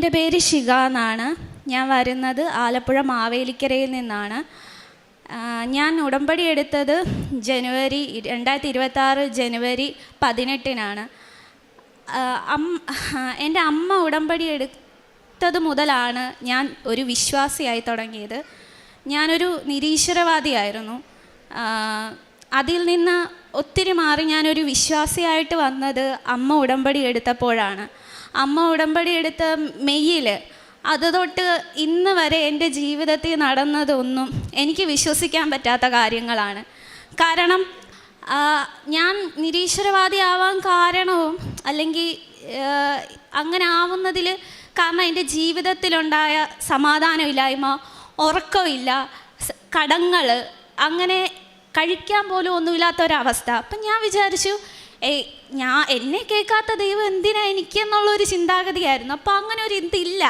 എൻ്റെ പേര് ശിഖ എന്നാണ്. ഞാൻ വരുന്നത് ആലപ്പുഴ മാവേലിക്കരയിൽ നിന്നാണ്. ഞാൻ ഉടമ്പടി എടുത്തത് 2026 ജനുവരി 18-നാണ്. എൻ്റെ അമ്മ ഉടമ്പടി എടുത്തത് മുതലാണ് ഞാൻ ഒരു വിശ്വാസിയായി തുടങ്ങിയത്. ഞാനൊരു നിരീശ്വരവാദിയായിരുന്നു. അതിൽ നിന്ന് ഒത്തിരി മാറി ഞാനൊരു വിശ്വാസിയായിട്ട് വന്നത് അമ്മ ഉടമ്പടി എടുത്തപ്പോഴാണ്. അമ്മ ഉടമ്പടി എടുത്ത മെയ്യിൽ അത് തൊട്ട് ഇന്ന് വരെ എൻ്റെ ജീവിതത്തിൽ നടന്നതൊന്നും എനിക്ക് വിശ്വസിക്കാൻ പറ്റാത്ത കാര്യങ്ങളാണ്. കാരണം ഞാൻ നിരീശ്വരവാദിയാവാൻ കാരണവും അല്ലെങ്കിൽ അങ്ങനെ ആവുന്നതിൽ കാരണം എൻ്റെ ജീവിതത്തിലുണ്ടായ സമാധാനമില്ലായ്മ, ഉറക്കമില്ല, കടങ്ങൾ, അങ്ങനെ കഴിക്കാൻ പോലും ഒന്നുമില്ലാത്തൊരവസ്ഥ. അപ്പം ഞാൻ വിചാരിച്ചു, എന്നെ കേൾക്കാത്ത ദൈവം എന്തിനാ എനിക്കെന്നുള്ളൊരു ചിന്താഗതിയായിരുന്നു. അപ്പോൾ അങ്ങനെ ഒരു ഇതില്ല.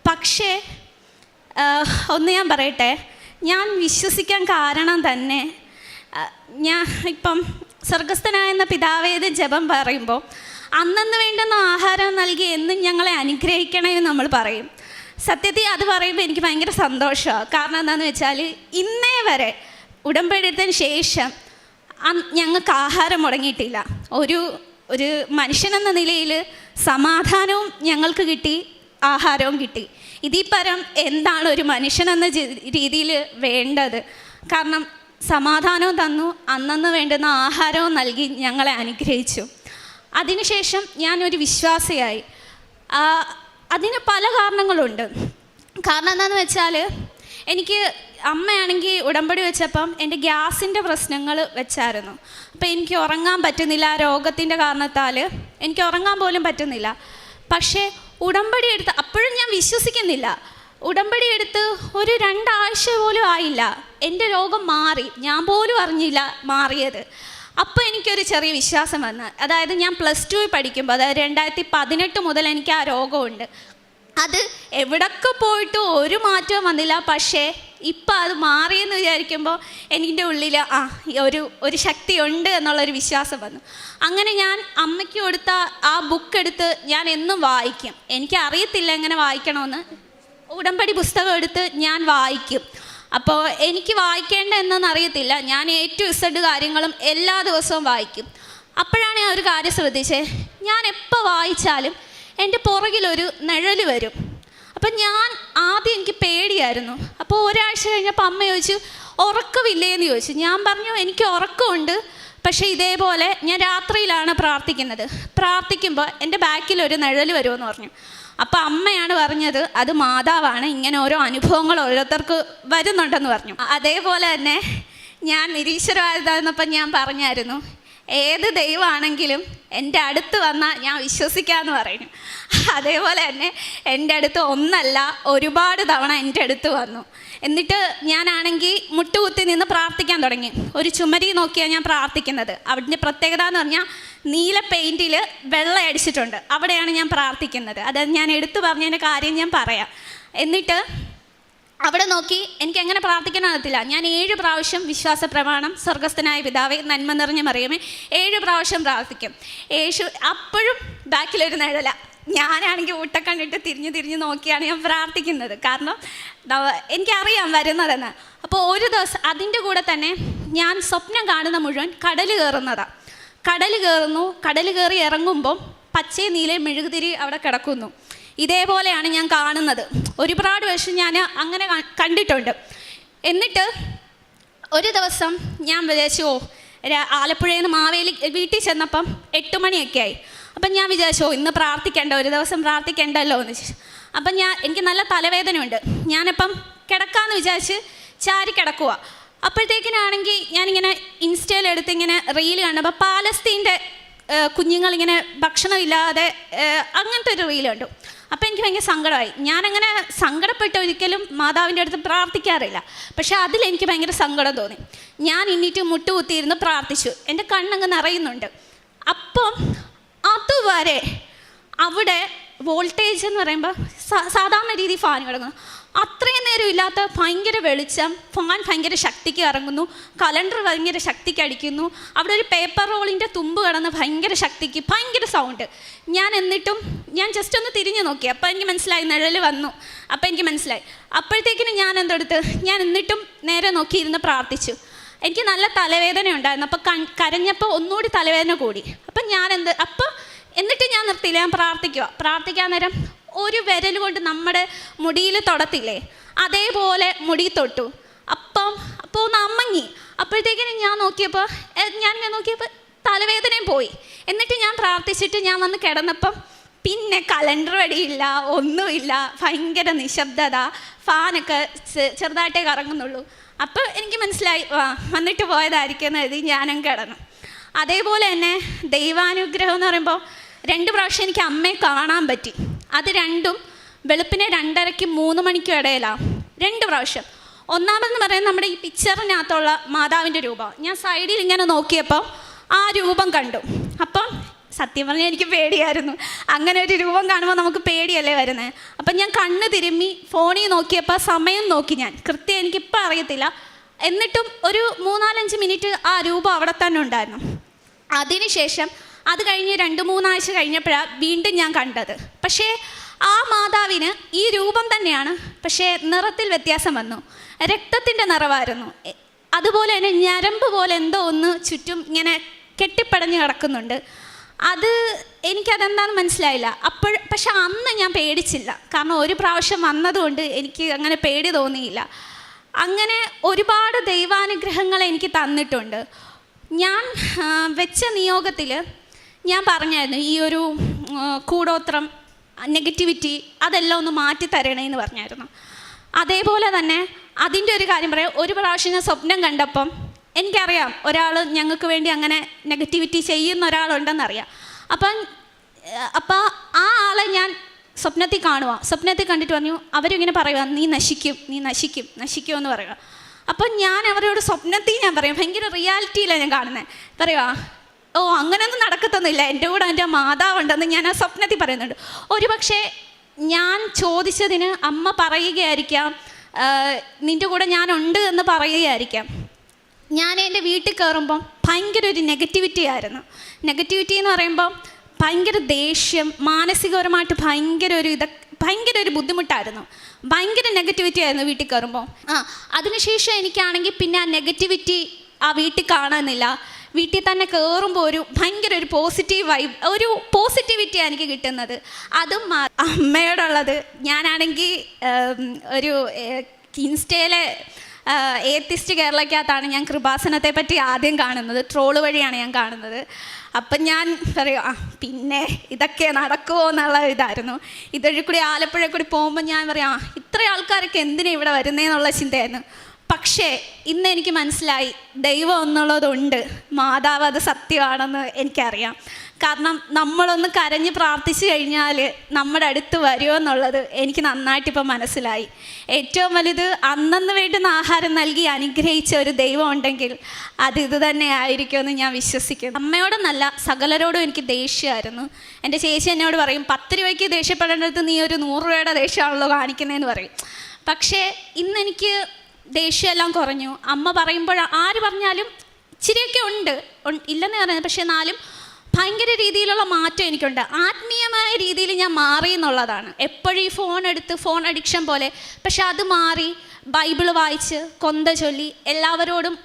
പക്ഷേ ഒന്ന് ഞാൻ പറയട്ടെ, ഞാൻ വിശ്വസിക്കാൻ കാരണം തന്നെ ഞാൻ ഇപ്പം സ്വർഗസ്ഥനായെന്ന പിതാവേത് ജപം പറയുമ്പോൾ അന്നന്ന് വേണ്ടുന്ന ആഹാരം നൽകി എന്നും ഞങ്ങളെ അനുഗ്രഹിക്കണമെന്ന് നമ്മൾ പറയും. സത്യത്തിൽ അത് പറയുമ്പോൾ എനിക്ക് ഭയങ്കര സന്തോഷമാണ്. കാരണം എന്താണെന്ന് വെച്ചാൽ ഇന്നേ വരെ ഉടമ്പടിയതിന് ശേഷം ഞങ്ങൾക്ക് ആഹാരം മുടങ്ങിയിട്ടില്ല. ഒരു മനുഷ്യനെന്ന നിലയിൽ സമാധാനവും ഞങ്ങൾക്ക് കിട്ടി, ആഹാരവും കിട്ടി. ഇതിൽ പരം എന്താണ് ഒരു മനുഷ്യനെന്ന രീതിയിൽ വേണ്ടത്? കാരണം സമാധാനവും തന്നു, അന്നന്ന് വേണ്ടുന്ന ആഹാരവും നൽകി ഞങ്ങളെ അനുഗ്രഹിച്ചു. അതിനുശേഷം ഞാനൊരു വിശ്വാസിയായി. അതിന് പല കാരണങ്ങളുണ്ട്. കാരണം എന്താണെന്ന് വെച്ചാൽ എനിക്ക് അമ്മയാണെങ്കിൽ ഉടമ്പടി വെച്ചപ്പം എൻ്റെ ഗ്യാസിൻ്റെ പ്രശ്നങ്ങൾ വെച്ചായിരുന്നു. അപ്പോൾ എനിക്ക് ഉറങ്ങാൻ പറ്റുന്നില്ല. രോഗത്തിൻ്റെ കാരണത്താൽ എനിക്ക് ഉറങ്ങാൻ പോലും പറ്റുന്നില്ല. പക്ഷേ ഉടമ്പടി എടുത്ത് അപ്പോഴും ഞാൻ വിശ്വസിക്കുന്നില്ല. ഉടമ്പടി എടുത്ത് ഒരു 2 ആഴ്ച പോലും ആയില്ല, എൻ്റെ രോഗം മാറി. ഞാൻ പോലും അറിഞ്ഞില്ല മാറിയത്. അപ്പോൾ എനിക്കൊരു ചെറിയ വിശ്വാസം വന്നു. അതായത് ഞാൻ +2 പഠിക്കുമ്പോൾ, അതായത് 2018 മുതൽ എനിക്ക് ആ രോഗമുണ്ട്. അത് എവിടൊക്കെ പോയിട്ട് ഒരു മാറ്റവും വന്നില്ല. പക്ഷേ ഇപ്പം അത് മാറിയെന്ന് വിചാരിക്കുമ്പോൾ എൻ്റെ ഉള്ളിൽ ഒരു ശക്തി ഉണ്ട് എന്നുള്ളൊരു വിശ്വാസം വന്നു. അങ്ങനെ ഞാൻ അമ്മയ്ക്ക് കൊടുത്ത ആ ബുക്ക് എടുത്ത് ഞാൻ എന്നും വായിക്കും. എനിക്ക് അറിയത്തില്ല എങ്ങനെ വായിക്കണമെന്ന്. ഉടമ്പടി പുസ്തകം എടുത്ത് ഞാൻ വായിക്കും. അപ്പോൾ എനിക്ക് വായിക്കേണ്ട എന്നൊന്നും അറിയത്തില്ല. ഞാൻ A to Z കാര്യങ്ങളും എല്ലാ ദിവസവും വായിക്കും. അപ്പോഴാണ് ഞാൻ ഒരു കാര്യം ശ്രദ്ധിച്ചത്. ഞാൻ എപ്പോൾ വായിച്ചാലും എൻ്റെ പുറകിലൊരു നിഴൽ വരും. അപ്പം ഞാൻ ആദ്യം എനിക്ക് പേടിയായിരുന്നു. അപ്പോൾ ഒരാഴ്ച കഴിഞ്ഞപ്പോൾ അമ്മ ചോദിച്ചു, ഉറക്കമില്ലേന്ന് ചോദിച്ചു. ഞാൻ പറഞ്ഞു, എനിക്ക് ഉറക്കമുണ്ട്, പക്ഷേ ഇതേപോലെ ഞാൻ രാത്രിയിലാണ് പ്രാർത്ഥിക്കുന്നത്. പ്രാർത്ഥിക്കുമ്പോൾ എൻ്റെ ബാക്കിലൊരു നിഴൽ വരുമെന്ന് പറഞ്ഞു. അപ്പോൾ അമ്മയാണ് പറഞ്ഞത്, അത് മാതാവാണ്, ഇങ്ങനെ ഓരോ അനുഭവങ്ങൾ ഓരോരുത്തർക്ക് വരുന്നുണ്ടെന്ന് പറഞ്ഞു. അതേപോലെ തന്നെ ഞാൻ നിരീശ്വരവാദിയായിരുന്നപ്പം ഞാൻ പറഞ്ഞായിരുന്നു, ഏത് ദൈവമാണെങ്കിലും എൻ്റെ അടുത്ത് വന്നാൽ ഞാൻ വിശ്വസിക്കാമെന്ന് പറയുന്നു. അതേപോലെ തന്നെ എൻ്റെ അടുത്ത് ഒന്നല്ല, ഒരുപാട് തവണ എൻ്റെ അടുത്ത് വന്നു. എന്നിട്ട് ഞാനാണെങ്കിൽ മുട്ടുകുത്തി നിന്ന് പ്രാർത്ഥിക്കാൻ തുടങ്ങി. ഒരു ചുമരി നോക്കിയാണ് ഞാൻ പ്രാർത്ഥിക്കുന്നത്. അതിൻ്റെ പ്രത്യേകത എന്ന് പറഞ്ഞാൽ നീല പെയിൻറ്റിൽ വെള്ളം അടിച്ചിട്ടുണ്ട്. അവിടെയാണ് ഞാൻ പ്രാർത്ഥിക്കുന്നത്. അത് ഞാൻ എടുത്തു പറഞ്ഞതിൻ്റെ കാര്യം ഞാൻ പറയാം. എന്നിട്ട് അവിടെ നോക്കി എനിക്ക് എങ്ങനെ പ്രാർത്ഥിക്കണം അറിയത്തില്ല. ഞാൻ 7 പ്രാവശ്യം വിശ്വാസ പ്രമാണം, സ്വർഗസ്ഥനായ പിതാവേ, നന്മ നിറഞ്ഞ മറിയമേ, 7 പ്രാവശ്യം പ്രാർത്ഥിക്കും. അപ്പോഴും ബാക്കിലൊരു നിഴല. ഞാനാണെങ്കിൽ ഊട്ടക്കണ്ടിട്ട് തിരിഞ്ഞ് നോക്കിയാണ് ഞാൻ പ്രാർത്ഥിക്കുന്നത്. കാരണം എനിക്കറിയാം വരുന്നതെന്ന്. അപ്പോൾ ഒരു ദിവസം അതിൻ്റെ കൂടെ തന്നെ ഞാൻ സ്വപ്നം കാണുന്ന മുഴുവൻ കടൽ കയറുന്നതാണ്. കടൽ കയറി ഇറങ്ങുമ്പം പച്ചയും നീലയും മെഴുകുതിരി അവിടെ കിടക്കുന്നു. ഇതേപോലെയാണ് ഞാൻ കാണുന്നത്. ഒരുപാട് വർഷം ഞാൻ അങ്ങനെ കണ്ടിട്ടുണ്ട്. എന്നിട്ട് ഒരു ദിവസം ഞാൻ വിചാരിച്ചു, ആലപ്പുഴയിൽ നിന്ന് വീട്ടിൽ ചെന്നപ്പം 8 മണിയൊക്കെ ആയി. അപ്പം ഞാൻ വിചാരിച്ചു, ഇന്ന് പ്രാർത്ഥിക്കേണ്ട, ഒരു ദിവസം പ്രാർത്ഥിക്കേണ്ടല്ലോ എന്ന് വെച്ചു. അപ്പം എനിക്ക് നല്ല തലവേദനയുണ്ട്. ഞാനിപ്പം കിടക്കാമെന്ന് വിചാരിച്ച് ചാരി കിടക്കുക. അപ്പോഴത്തേക്കിനാണെങ്കിൽ ഞാനിങ്ങനെ ഇൻസ്റ്റയിലെടുത്ത് ഇങ്ങനെ റീൽ കണ്ടപ്പോൾ പാലസ്തീൻ്റെ കുഞ്ഞുങ്ങളിങ്ങനെ ഭക്ഷണമില്ലാതെ അങ്ങനത്തെ ഒരു റീൽ കണ്ടു. അപ്പോൾ എനിക്ക് ഭയങ്കര സങ്കടമായി. ഞാനങ്ങനെ സങ്കടപ്പെട്ട് ഒരിക്കലും മാതാവിൻ്റെ അടുത്ത് പ്രാർത്ഥിക്കാറില്ല. പക്ഷേ അതിലെനിക്ക് ഭയങ്കര സങ്കടം തോന്നി. ഞാൻ എന്നിട്ട് മുട്ടുകുത്തിയിരുന്ന് പ്രാർത്ഥിച്ചു. എൻ്റെ കണ്ണങ്ങ് നിറയുന്നുണ്ട്. അപ്പം അതുവരെ അവിടെ വോൾട്ടേജ് എന്ന് പറയുമ്പോൾ സാധാരണ രീതിയിൽ ഫാൻ കിടക്കുന്നു, അത്രയും നേരം ഇല്ലാത്ത ഭയങ്കര വെളിച്ചം, ഫാൻ ഭയങ്കര ശക്തിക്ക് ഇറങ്ങുന്നു, കലണ്ടർ ഭയങ്കര ശക്തിക്ക് അടിക്കുന്നു, അവിടെ ഒരു പേപ്പർ റോളിൻ്റെ തുമ്പ് കിടന്ന് ഭയങ്കര ശക്തിക്ക്, ഭയങ്കര സൗണ്ട്. എന്നിട്ടും ഞാൻ ജസ്റ്റ് ഒന്ന് തിരിഞ്ഞു നോക്കി. അപ്പോൾ എനിക്ക് മനസ്സിലായി നിഴൽ വന്നു. അപ്പോൾ എനിക്ക് മനസ്സിലായി. അപ്പോഴത്തേക്കിനും ഞാൻ എന്നിട്ടും നേരെ നോക്കിയിരുന്ന് പ്രാർത്ഥിച്ചു. എനിക്ക് നല്ല തലവേദന ഉണ്ടായിരുന്നു. അപ്പോൾ കരഞ്ഞപ്പോൾ ഒന്നുകൂടി തലവേദന കൂടി. അപ്പം എന്നിട്ട് ഞാൻ നിർത്തിയില്ല, ഞാൻ പ്രാർത്ഥിക്കാൻ നേരം ഒരു വിരൽ കൊണ്ട് നമ്മുടെ മുടിയിൽ തൊടത്തില്ലേ, അതേപോലെ മുടി തൊട്ടു. അപ്പോൾ ഒന്ന് അമ്മങ്ങി. അപ്പോഴത്തേക്കിനും ഞാൻ നോക്കിയപ്പോൾ തലവേദനയും പോയി. എന്നിട്ട് ഞാൻ പ്രാർത്ഥിച്ചിട്ട് ഞാൻ വന്ന് കിടന്നപ്പം പിന്നെ കലണ്ടർ വടിയില്ല, ഒന്നുമില്ല, ഭയങ്കര നിശബ്ദത, ഫാനൊക്കെ ചെറുതായിട്ടേ കറങ്ങുന്നുള്ളൂ. അപ്പോൾ എനിക്ക് മനസ്സിലായി വന്നിട്ട് പോയതായിരിക്കും എന്ന് എഴുതി ഞാനും കിടന്നു. അതേപോലെ തന്നെ ദൈവാനുഗ്രഹം എന്ന് പറയുമ്പോൾ 2 പ്രാവശ്യം എനിക്ക് അമ്മയെ കാണാൻ പറ്റി. അത് രണ്ടും വെളുപ്പിനെ 2:30 3 മണിക്കും ഇടയിലാണ് 2 പ്രാവശ്യം. ഒന്നാമതെന്ന് പറയുന്നത് നമ്മുടെ ഈ പിക്ചറിനകത്തുള്ള മാതാവിൻ്റെ രൂപം. ഞാൻ സൈഡിൽ ഇങ്ങനെ നോക്കിയപ്പോൾ ആ രൂപം കണ്ടു. അപ്പം സത്യം പറഞ്ഞാൽ എനിക്ക് പേടിയായിരുന്നു. അങ്ങനെ ഒരു രൂപം കാണുമ്പോൾ നമുക്ക് പേടിയല്ലേ വരുന്നത്. അപ്പം ഞാൻ കണ്ണ് തിരുമ്മി ഫോണിൽ നോക്കിയപ്പോൾ സമയം നോക്കി. ഞാൻ കൃത്യം എനിക്കിപ്പോൾ അറിയത്തില്ല. എന്നിട്ടും ഒരു 3-4-5 മിനിറ്റ് ആ രൂപം അവിടെ തന്നെ ഉണ്ടായിരുന്നു. അതിനുശേഷം അത് കഴിഞ്ഞ് 2-3 ആഴ്ച കഴിഞ്ഞപ്പോഴാണ് വീണ്ടും ഞാൻ കണ്ടത്. പക്ഷേ ആ മാതാവിന് ഈ രൂപം തന്നെയാണ്, പക്ഷേ നിറത്തിൽ വ്യത്യാസം വന്നു. രക്തത്തിൻ്റെ നിറമായിരുന്നു. അതുപോലെ തന്നെ ഞരമ്പ് പോലെ എന്തോ ഒന്ന് ചുറ്റും ഇങ്ങനെ കെട്ടിപ്പടഞ്ഞ് കിടക്കുന്നുണ്ട്. എനിക്കതെന്താണെന്ന് മനസ്സിലായില്ല. പക്ഷെ അന്ന് ഞാൻ പേടിച്ചില്ല. കാരണം ഒരു പ്രാവശ്യം വന്നതുകൊണ്ട് എനിക്ക് അങ്ങനെ പേടി തോന്നിയില്ല. അങ്ങനെ ഒരുപാട് ദൈവാനുഗ്രഹങ്ങൾ എനിക്ക് തന്നിട്ടുണ്ട്. ഞാൻ വെച്ച നിയോഗത്തിൽ ഞാൻ പറഞ്ഞായിരുന്നു ഈ ഒരു കൂടോത്രം, നെഗറ്റിവിറ്റി അതെല്ലാം ഒന്ന് മാറ്റി തരണേന്ന് പറഞ്ഞായിരുന്നു. അതേപോലെ തന്നെ അതിൻ്റെ ഒരു കാര്യം പറയാം. ഒരു പ്രാവശ്യം ഞാൻ സ്വപ്നം കണ്ടപ്പം എനിക്കറിയാം ഒരാൾ ഞങ്ങൾക്ക് വേണ്ടി അങ്ങനെ നെഗറ്റിവിറ്റി ചെയ്യുന്ന ഒരാളുണ്ടെന്നറിയാം. അപ്പോൾ ആ ആളെ ഞാൻ സ്വപ്നത്തിൽ കാണുക. സ്വപ്നത്തിൽ കണ്ടിട്ട് പറഞ്ഞു, അവരിങ്ങനെ പറയുക, നീ നശിക്കും എന്ന് പറയുക. അപ്പം ഞാൻ അവരോട് സ്വപ്നത്തിൽ ഞാൻ പറയും, ഭയങ്കര റിയാലിറ്റിയിലാണ് ഞാൻ കാണുന്നത്. പറയുക, അങ്ങനെയൊന്നും നടക്കത്തൊന്നുമില്ല, എൻ്റെ കൂടെ എൻ്റെ മാതാവുണ്ടെന്ന് ഞാൻ ആ സ്വപ്നത്തിൽ പറയുന്നുണ്ട്. ഒരു പക്ഷേ ഞാൻ ചോദിച്ചതിന് അമ്മ പറയുകയായിരിക്കാം, നിൻ്റെ കൂടെ ഞാനുണ്ട് എന്ന് പറയുകയായിരിക്കാം. ഞാൻ എൻ്റെ വീട്ടിൽ കയറുമ്പം ഭയങ്കര ഒരു നെഗറ്റിവിറ്റി ആയിരുന്നു. നെഗറ്റിവിറ്റി എന്ന് പറയുമ്പം ഭയങ്കര ദേഷ്യം, മാനസികപരമായിട്ട് ഭയങ്കര ഒരു ബുദ്ധിമുട്ടായിരുന്നു. ഭയങ്കര നെഗറ്റിവിറ്റി ആയിരുന്നു വീട്ടിൽ കയറുമ്പോൾ. അതിനുശേഷം എനിക്കാണെങ്കിൽ പിന്നെ ആ നെഗറ്റിവിറ്റി ആ വീട്ടിൽ കാണുന്നില്ല. വീട്ടിൽ തന്നെ കയറുമ്പോൾ ഭയങ്കര ഒരു പോസിറ്റീവ് വൈബ്, ഒരു പോസിറ്റിവിറ്റിയാണ് എനിക്ക് കിട്ടുന്നത്. അതും അമ്മയോടുള്ളത്. ഞാനാണെങ്കിൽ ഒരു ഇൻസ്റ്റയിലെ ഏത്തിസ്റ്റ് കേരളയ്ക്കകത്താണ് ഞാൻ കൃപാസനത്തെ പറ്റി ആദ്യം കാണുന്നത്. ട്രോള് വഴിയാണ് ഞാൻ കാണുന്നത്. അപ്പം ഞാൻ പറയും, പിന്നെ ഇതൊക്കെ നടക്കുമോ എന്നുള്ള ഇതായിരുന്നു. ഇതൊഴി കൂടി ആലപ്പുഴ കൂടി പോകുമ്പോൾ ഞാൻ പറയാം, ഇത്ര ആൾക്കാരൊക്കെ എന്തിനാ ഇവിടെ വരുന്നതെന്നുള്ള ചിന്തയായിരുന്നു. പക്ഷേ ഇന്ന് എനിക്ക് മനസ്സിലായി, ദൈവം എന്നുള്ളതുണ്ട്, മാതാവ് അത് സത്യമാണെന്ന് എനിക്കറിയാം. കാരണം നമ്മളൊന്ന് കരഞ്ഞ് പ്രാർത്ഥിച്ചു കഴിഞ്ഞാൽ നമ്മുടെ അടുത്ത് വരുമോ എന്നുള്ളത് എനിക്ക് നന്നായിട്ട് ഇപ്പം മനസ്സിലായി. ഏറ്റവും വലുത് അന്നന്ന് വേണ്ടുന്ന ആഹാരം നൽകി അനുഗ്രഹിച്ച ഒരു ദൈവം ഉണ്ടെങ്കിൽ ഇത് തന്നെ ആയിരിക്കുമെന്ന് ഞാൻ വിശ്വസിക്കുന്നു. അമ്മയോടൊന്നല്ല, സകലരോടും എനിക്ക് ദേഷ്യമായിരുന്നു. എൻ്റെ ചേച്ചി എന്നോട് പറയും, 10 രൂപയ്ക്ക് ദേഷ്യപ്പെടേണ്ടത് നീ ഒരു 100 രൂപയുടെ ദേഷ്യമാണല്ലോ കാണിക്കുന്നതെന്ന് പറയും. പക്ഷേ ഇന്നെനിക്ക് ദേഷ്യമെല്ലാം കുറഞ്ഞു. അമ്മ പറയുമ്പോൾ ആര് പറഞ്ഞാലും ഇച്ചിരിയൊക്കെ ഉണ്ട്, ഇല്ലെന്ന് പറയുന്നത്. പക്ഷേ എന്നാലും ഭയങ്കര രീതിയിലുള്ള മാറ്റം എനിക്കുണ്ട്. ആത്മീയമായ രീതിയിൽ ഞാൻ മാറി എന്നുള്ളതാണ്. എപ്പോഴും ഈ ഫോൺ അഡിക്ഷൻ പോലെ. പക്ഷെ അത് മാറി ബൈബിള് വായിച്ച് കൊന്ത ചൊല്ലി എല്ലാവരോടും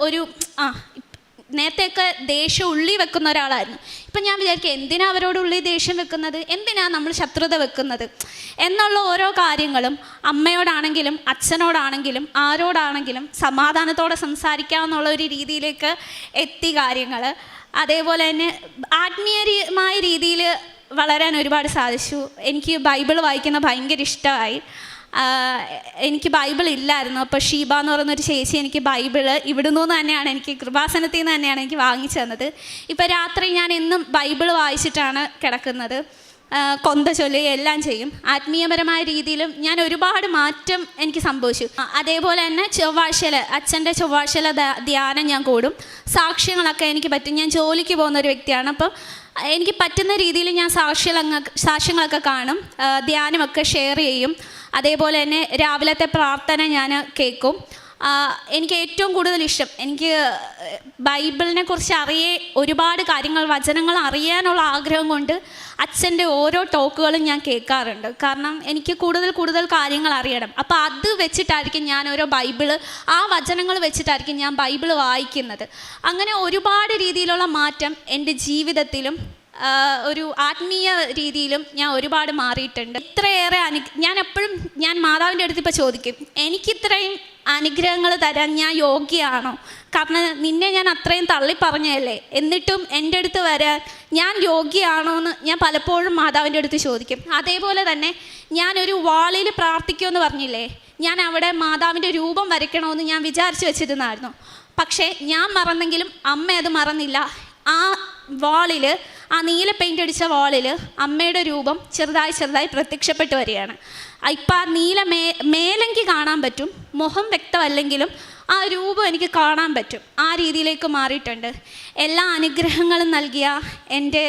നേരത്തെയൊക്കെ ദേഷ്യം ഉള്ളി വെക്കുന്ന ഒരാളായിരുന്നു. ഇപ്പം ഞാൻ വിചാരിക്കുക, എന്തിനാ അവരോട് ഉള്ളി ദേഷ്യം വെക്കുന്നത്, എന്തിനാ നമ്മൾ ശത്രുത വെക്കുന്നത് എന്നുള്ള ഓരോ കാര്യങ്ങളും അമ്മയോടാണെങ്കിലും അച്ഛനോടാണെങ്കിലും ആരോടാണെങ്കിലും സമാധാനത്തോടെ സംസാരിക്കാമെന്നുള്ള ഒരു രീതിയിലേക്ക് എത്തി കാര്യങ്ങൾ. അതേപോലെ തന്നെ ആത്മീയമായ രീതിയിൽ വളരാൻ ഒരുപാട് സാധിച്ചു. എനിക്ക് ബൈബിൾ വായിക്കുന്ന ഭയങ്കര ഇഷ്ടമായി. എനിക്ക് ബൈബിൾ ഇല്ലായിരുന്നു. അപ്പോൾ ഷീബ എന്ന് പറയുന്നൊരു ചേച്ചി എനിക്ക് ബൈബിള് ഇവിടുന്ന് തന്നെയാണ്, എനിക്ക് കൃപാസനത്തിൽ നിന്ന് തന്നെയാണ് എനിക്ക് വാങ്ങിച്ചു തന്നത്. ഇപ്പോൾ രാത്രി ഞാൻ എന്നും ബൈബിൾ വായിച്ചിട്ടാണ് കിടക്കുന്നത്. കൊന്ത ചൊല്ലുക എല്ലാം ചെയ്യും. ആത്മീയപരമായ രീതിയിലും ഞാൻ ഒരുപാട് മാറ്റം എനിക്ക് സംഭവിച്ചു. അതേപോലെ തന്നെ അച്ഛൻ്റെ ചൊവ്വാഴ്ചയിലെ ധ്യാനം ഞാൻ കൂടും. സാക്ഷ്യങ്ങളൊക്കെ എനിക്ക് പറ്റും. ഞാൻ ജോലിക്ക് പോകുന്ന ഒരു വ്യക്തിയാണ്. അപ്പം എനിക്ക് പറ്റുന്ന രീതിയിൽ ഞാൻ സാക്ഷ്യങ്ങളൊക്കെ കാണും, ധ്യാനമൊക്കെ ഷെയർ ചെയ്യും. അതേപോലെ തന്നെ രാവിലത്തെ പ്രാർത്ഥന ഞാൻ കേൾക്കും. എനിക്ക് ഏറ്റവും കൂടുതൽ ഇഷ്ടം, എനിക്ക് ബൈബിളിനെ കുറിച്ച് ഒരുപാട് കാര്യങ്ങൾ, വചനങ്ങൾ അറിയാനുള്ള ആഗ്രഹം കൊണ്ട് അച്ഛൻ്റെ ഓരോ ടോക്കുകളും ഞാൻ കേൾക്കാറുണ്ട്. കാരണം എനിക്ക് കൂടുതൽ കാര്യങ്ങൾ അറിയണം. അപ്പോൾ അത് വെച്ചിട്ടായിരിക്കും ഞാൻ ഓരോ ആ വചനങ്ങൾ വെച്ചിട്ടായിരിക്കും ഞാൻ ബൈബിള് വായിക്കുന്നത്. അങ്ങനെ ഒരുപാട് രീതിയിലുള്ള മാറ്റം എൻ്റെ ജീവിതത്തിലും ഒരു ആത്മീയ രീതിയിലും ഞാൻ ഒരുപാട് മാറിയിട്ടുണ്ട്. ഇത്രയേറെ ഞാൻ മാതാവിൻ്റെ അടുത്ത് ഇപ്പോൾ ചോദിക്കും, എനിക്കിത്രയും അനുഗ്രഹങ്ങൾ തരാൻ ഞാൻ യോഗ്യയാണോ? കാരണം നിന്നെ ഞാൻ അത്രയും തള്ളി പറഞ്ഞതല്ലേ, എന്നിട്ടും എൻ്റെ അടുത്ത് വരാൻ ഞാൻ യോഗ്യയാണോ എന്ന് ഞാൻ പലപ്പോഴും മാതാവിൻ്റെ അടുത്ത് ചോദിക്കും. അതേപോലെ തന്നെ ഞാനൊരു വാളിൽ പ്രാർത്ഥിക്കുമെന്ന് പറഞ്ഞില്ലേ, ഞാൻ അവിടെ മാതാവിൻ്റെ രൂപം വരയ്ക്കണമെന്ന് ഞാൻ വിചാരിച്ചു വെച്ചിരുന്നായിരുന്നു. പക്ഷേ ഞാൻ മറന്നെങ്കിലും അമ്മ അത് മറന്നില്ല. ആ വാളിൽ, ആ നീല പെയിൻ്റ് അടിച്ച വാളിൽ അമ്മയുടെ രൂപം ചെറുതായി പ്രത്യക്ഷപ്പെട്ട് വരികയാണ്. ഇപ്പം ആ നീല മേലെങ്കിൽ കാണാൻ പറ്റും, മുഖം വ്യക്തമല്ലെങ്കിലും ആ രൂപം എനിക്ക് കാണാൻ പറ്റും. ആ രീതിയിലേക്ക് മാറിയിട്ടുണ്ട്. എല്ലാ അനുഗ്രഹങ്ങളും നൽകിയ എൻ്റെ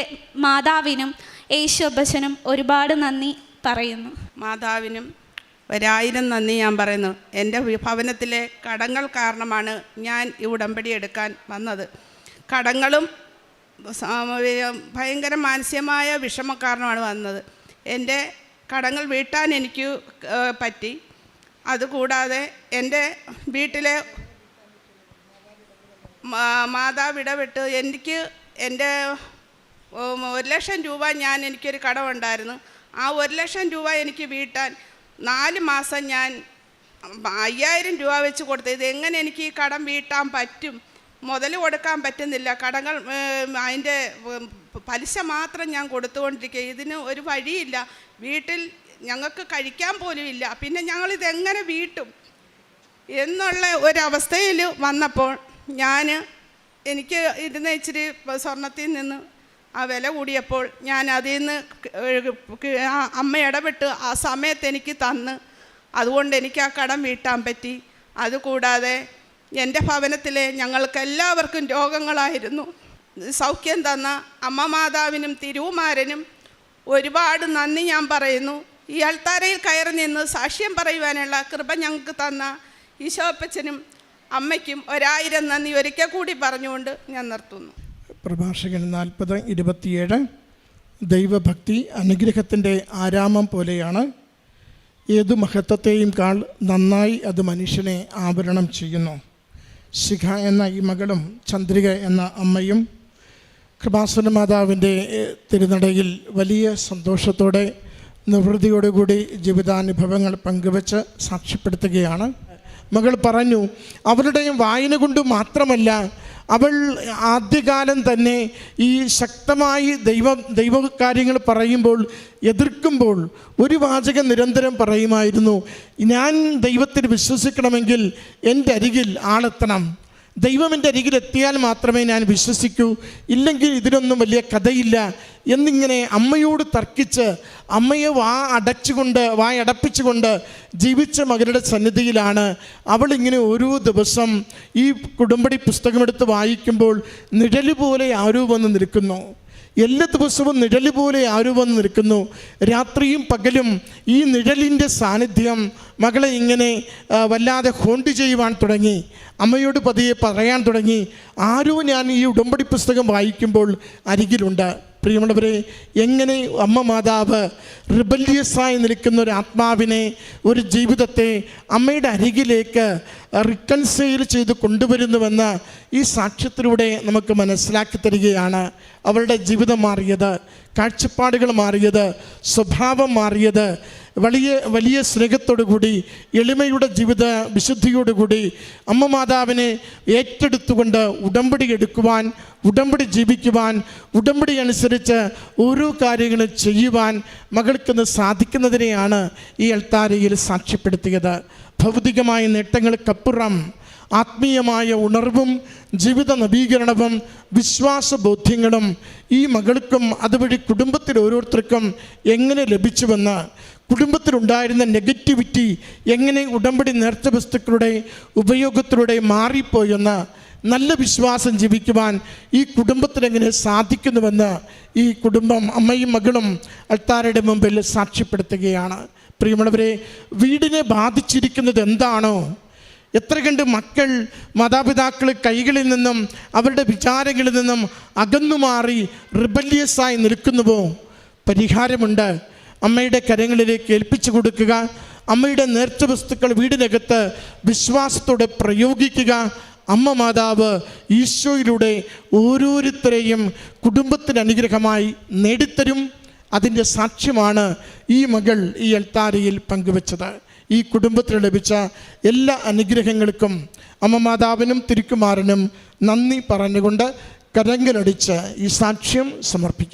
മാതാവിനും യേശുഅപ്പച്ചനും ഒരുപാട് നന്ദി പറയുന്നു. മാതാവിനും 1000 നന്ദി ഞാൻ പറയുന്നു. എൻ്റെ ഭവനത്തിലെ കടങ്ങൾ കാരണമാണ് ഞാൻ ഈ ഉടമ്പടി എടുക്കാൻ വന്നത്. കടങ്ങളും ഭയങ്കര മാനസികമായ വിഷമം കാരണമാണ് വന്നത്. എൻ്റെ കടങ്ങൾ വീട്ടാൻ എനിക്ക് പറ്റി. അതുകൂടാതെ എൻ്റെ വീട്ടിലെ മാതാവ് ഇടപെട്ട് എനിക്ക് എൻ്റെ 1,00,000 രൂപ എനിക്കൊരു കടമുണ്ടായിരുന്നു. ആ 1,00,000 രൂപ എനിക്ക് വീട്ടാൻ 4 മാസം ഞാൻ 5,000 രൂപ വെച്ച് കൊടുത്തു. ഇത് എങ്ങനെ എനിക്ക് ഈ കടം വീട്ടാൻ പറ്റും? മുതൽ കൊടുക്കാൻ പറ്റുന്നില്ല. കടങ്ങൾ അതിൻ്റെ പലിശ മാത്രം ഞാൻ കൊടുത്തുകൊണ്ടിരിക്കുക. ഇതിന് ഒരു വഴിയില്ല. വീട്ടിൽ ഞങ്ങൾക്ക് കഴിക്കാൻ പോലും ഇല്ല. പിന്നെ ഞങ്ങളിതെങ്ങനെ വീട്ടും എന്നുള്ള ഒരവസ്ഥയിൽ വന്നപ്പോൾ എനിക്ക് ഇരുന്ന ഇച്ചിരി സ്വർണത്തിൽ നിന്ന് ആ വില കൂടിയപ്പോൾ ഞാൻ അതിൽ നിന്ന് അമ്മ ഇടപെട്ട് ആ സമയത്ത് എനിക്ക് തന്ന്, അതുകൊണ്ട് എനിക്ക് ആ കടം വീട്ടാൻ പറ്റി. അതുകൂടാതെ എൻ്റെ ഭവനത്തിലെ ഞങ്ങൾക്ക് എല്ലാവർക്കും രോഗങ്ങളായിരുന്നു. സൗഖ്യം തന്ന അമ്മ മാതാവിനും തിരുവുമാരനും ഒരുപാട് നന്ദി ഞാൻ പറയുന്നു. ഈ അൾത്താരയിൽ കയറി നിന്ന് സാക്ഷ്യം പറയുവാനുള്ള കൃപ ഞങ്ങൾക്ക് തന്ന ഈശോപ്പച്ചനും അമ്മയ്ക്കും 1000 നന്ദി ഒരിക്കൽ കൂടി പറഞ്ഞുകൊണ്ട് ഞാൻ നിർത്തുന്നു. പ്രഭാഷകൻ 40:27 ദൈവഭക്തി അനുഗ്രഹത്തിൻ്റെ ആരാമം പോലെയാണ്. ഏതു മഹത്വത്തെയും കാൾ നന്നായി അത് മനുഷ്യനെ ആവരണം ചെയ്യുന്നു. ശിഖ എന്ന ഈ മകളും ചന്ദ്രിക എന്ന അമ്മയും കൃപാസന മാതാവിൻ്റെ തിരുനടയിൽ വലിയ സന്തോഷത്തോടെ നിവൃത്തിയോടുകൂടി ജീവിതാനുഭവങ്ങൾ പങ്കുവച്ച് സാക്ഷ്യപ്പെടുത്തുകയാണ്. മകൾ പറഞ്ഞു, അവരുടെയും വായന കൊണ്ട് മാത്രമല്ല, അവൾ ആദ്യകാലം തന്നെ ഈ ശക്തമായി ദൈവകാര്യങ്ങൾ പറയുമ്പോൾ എതിർക്കുമ്പോൾ ഒരു വാചകം നിരന്തരം പറയുമായിരുന്നു, ഞാൻ ദൈവത്തിൽ വിശ്വസിക്കണമെങ്കിൽ എൻ്റെ അരികിൽ ആളെത്തണം, ദൈവം എൻ്റെ അരികിലെത്തിയാൽ മാത്രമേ ഞാൻ വിശ്വസിക്കൂ, ഇല്ലെങ്കിൽ ഇതിനൊന്നും വലിയ കഥയില്ല എന്നിങ്ങനെ അമ്മയോട് തർക്കിച്ച് അമ്മയെ വായടപ്പിച്ചുകൊണ്ട് ജീവിച്ച മകളുടെ സന്നിധിയിലാണ് അവളിങ്ങനെ ഓരോ ദിവസം ഈ കുടുംബടി പുസ്തകമെടുത്ത് വായിക്കുമ്പോൾ നിഴല് പോലെ ആരോ വന്ന് നിൽക്കുന്നു. എല്ലാ ദിവസവും നിഴല് പോലെ ആരോ വന്ന് നിൽക്കുന്നു. രാത്രിയും പകലും ഈ നിഴലിൻ്റെ സാന്നിധ്യം മകളെ ഇങ്ങനെ വല്ലാതെ ഹോണ്ട് ചെയ്യുവാൻ തുടങ്ങി. അമ്മയോട് പതിയെ പറയാൻ തുടങ്ങി, ആരോ ഞാൻ ഈ ഉടമ്പടി പുസ്തകം വായിക്കുമ്പോൾ അരികിലുണ്ട്. പ്രിയമുള്ളവരെ, എങ്ങനെ അമ്മ മാതാവ് റിബല്യസായി നിൽക്കുന്ന ഒരു ആത്മാവിനെ, ഒരു ജീവിതത്തെ അമ്മയുടെ അരികിലേക്ക് റിക്കൺസൈൽ ചെയ്ത് കൊണ്ടുവരുന്നുവെന്ന് ഈ സാക്ഷ്യത്തിലൂടെ നമുക്ക് മനസ്സിലാക്കി തരികയാണ്. അവളുടെ ജീവിതം മാറിയത്, കാഴ്ചപ്പാടുകൾ മാറിയത്, സ്വഭാവം മാറിയത്, വലിയ സ്നേഹത്തോടുകൂടി എളിമയുടെ ജീവിത വിശുദ്ധിയോടുകൂടി അമ്മ മാതാവിനെ ഏറ്റെടുത്തുകൊണ്ട് ഉടമ്പടി എടുക്കുവാൻ, ഉടമ്പടി ജീവിക്കുവാൻ, ഉടമ്പടി അനുസരിച്ച് ഓരോ കാര്യങ്ങളും ചെയ്യുവാൻ മകൾക്കിന്ന് സാധിക്കുന്നതിനെയാണ് ഈ അൾത്താരയിൽ സാക്ഷ്യപ്പെടുത്തിയത്. ഭൗതികമായ നേട്ടങ്ങൾക്കപ്പുറം ആത്മീയമായ ഉണർവും ജീവിത നവീകരണവും വിശ്വാസബോധ്യങ്ങളും ഈ മകൾക്കും അതുവഴി കുടുംബത്തിൽ ഓരോരുത്തർക്കും എങ്ങനെ ലഭിച്ചുവെന്ന്, കുടുംബത്തിലുണ്ടായിരുന്ന നെഗറ്റിവിറ്റി എങ്ങനെ ഉടമ്പടി നേർച്ച വസ്തുക്കളുടെ ഉപയോഗത്തിലൂടെ മാറിപ്പോയെന്ന് നല്ല വിശ്വാസം ജീവിക്കുവാൻ ഈ കുടുംബത്തിനെങ്ങനെ സാധിക്കുന്നുവെന്ന് ഈ കുടുംബം, അമ്മയും മകളും അൾത്താരയുടെ മുമ്പിൽ സാക്ഷ്യപ്പെടുത്തുകയാണ്. പ്രിയമുള്ളവരെ, വീടിനെ ബാധിച്ചിരിക്കുന്നത് എന്താണോ, എത്ര കണ്ട് മക്കൾ മാതാപിതാക്കൾ കൈകളിൽ നിന്നും അവരുടെ വിചാരങ്ങളിൽ നിന്നും അകന്നുമാറി റിബല്യസായി നിൽക്കുന്നുവോ, പരിഹാരമുണ്ട്. അമ്മയുടെ കരങ്ങളിലേക്ക് ഏൽപ്പിച്ചു കൊടുക്കുക. അമ്മയുടെ നേർച്ച വസ്തുക്കൾ വീടിനകത്ത് വിശ്വാസത്തോടെ പ്രയോഗിക്കുക. അമ്മ മാതാവ് ഈശോയിലൂടെ ഓരോരുത്തരെയും കുടുംബത്തിന് അനുഗ്രഹമായി നേടിത്തരും. അതിൻ്റെ സാക്ഷ്യമാണ് ഈ മകൾ ഈ അൾത്താരയിൽ പങ്കുവച്ചത്. ഈ കുടുംബത്തിന് ലഭിച്ച എല്ലാ അനുഗ്രഹങ്ങൾക്കും അമ്മ മാതാവിനും തിരുക്കുമാരനും നന്ദി പറഞ്ഞുകൊണ്ട് കരങ്ങളടിച്ച് ഈ സാക്ഷ്യം സമർപ്പിക്കും.